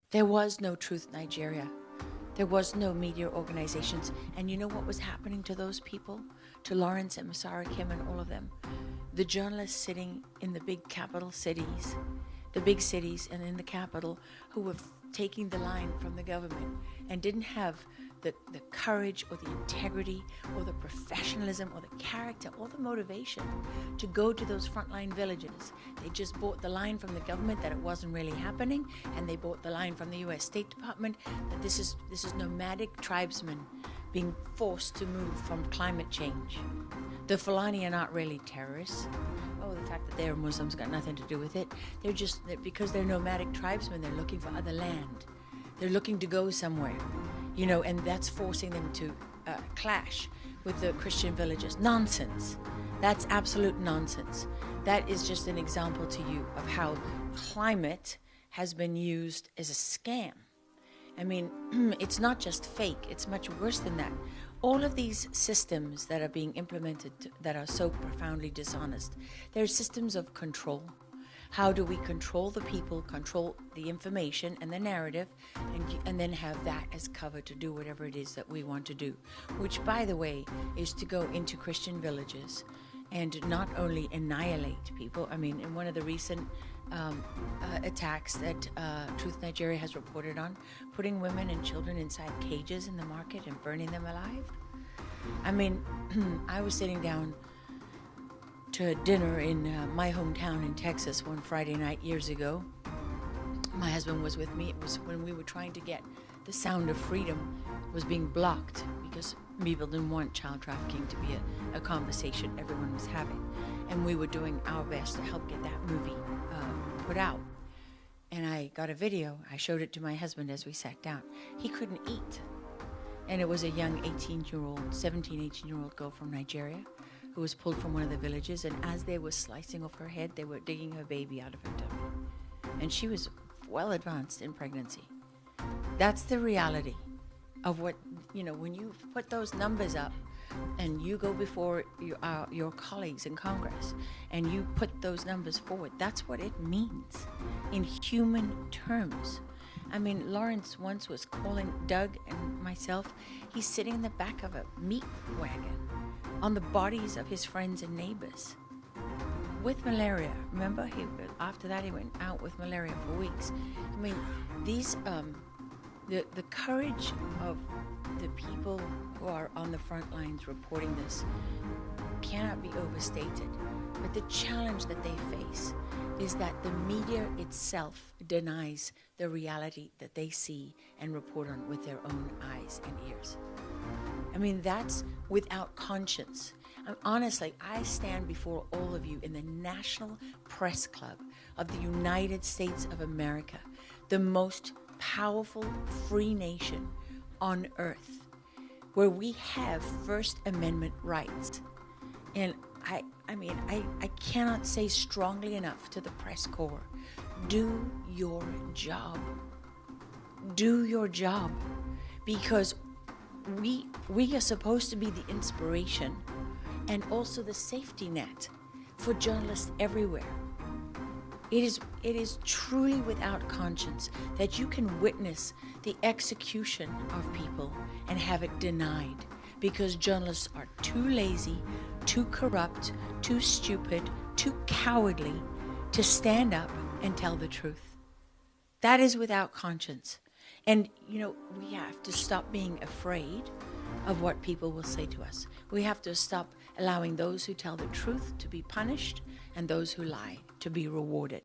There was no Truth Nigeria. There was no media organizations. And you know what was happening to those people? To Lawrence and Masara Kim and all of them? The journalists sitting in the big capital cities, the big cities and in the capital, who were taking the line from the government and didn't have the courage or the integrity or the professionalism or the character or the motivation to go to those frontline villages. They just bought the line from the government that it wasn't really happening, and they bought the line from the US State Department that this is nomadic tribesmen being forced to move from climate change. The Fulani are not really terrorists. Oh, the fact that they're Muslims got nothing to do with it. Because they're nomadic tribesmen, they're looking for other land. They're looking to go somewhere, and that's forcing them to clash with the Christian villages. Nonsense. That's absolute nonsense. That is just an example to you of how climate has been used as a scam. I mean, it's not just fake, it's much worse than that. All of these systems that are being implemented that are so profoundly dishonest, they're systems of control. How do we control the people, control the information and the narrative, and then have that as cover to do whatever it is that we want to do? Which, by the way, is to go into Christian villages and not only annihilate people. I mean, in one of the recent attacks that Truth Nigeria has reported on, putting women and children inside cages in the market and burning them alive. I mean, I was sitting down to dinner in my hometown in Texas one Friday night years ago. My husband was with me. It was when we were trying to get the sound of freedom was being blocked because people didn't want child trafficking to be a conversation everyone was having. And we were doing our best to help get that movie put out. And I got a video. I showed it to my husband as we sat down. He couldn't eat. And it was a young 17, 18-year-old girl from Nigeria who was pulled from one of the villages, and as they were slicing off her head, they were digging her baby out of her tummy. And she was well advanced in pregnancy. That's the reality of what, when you put those numbers up and you go before your colleagues in Congress and you put those numbers forward, that's what it means in human terms. I mean, Lawrence once was calling Doug and myself, he's sitting in the back of a meat wagon on the bodies of his friends and neighbors with malaria. Remember, after that he went out with malaria for weeks. I mean, these the courage of the people who are on the front lines reporting this cannot be overstated. But the challenge that they face is that the media itself denies the reality that they see and report on with their own eyes and ears. I mean, that's without conscience. Honestly, I stand before all of you in the National Press Club of the United States of America, the most powerful free nation on earth, where we have First Amendment rights. And I cannot say strongly enough to the press corps, do your job. Do your job. Because we are supposed to be the inspiration and also the safety net for journalists everywhere. It is truly without conscience that you can witness the execution of people and have it denied because journalists are too lazy, too corrupt, too stupid, too cowardly to stand up and tell the truth. That is without conscience. And, we have to stop being afraid of what people will say to us. We have to stop allowing those who tell the truth to be punished and those who lie to be rewarded.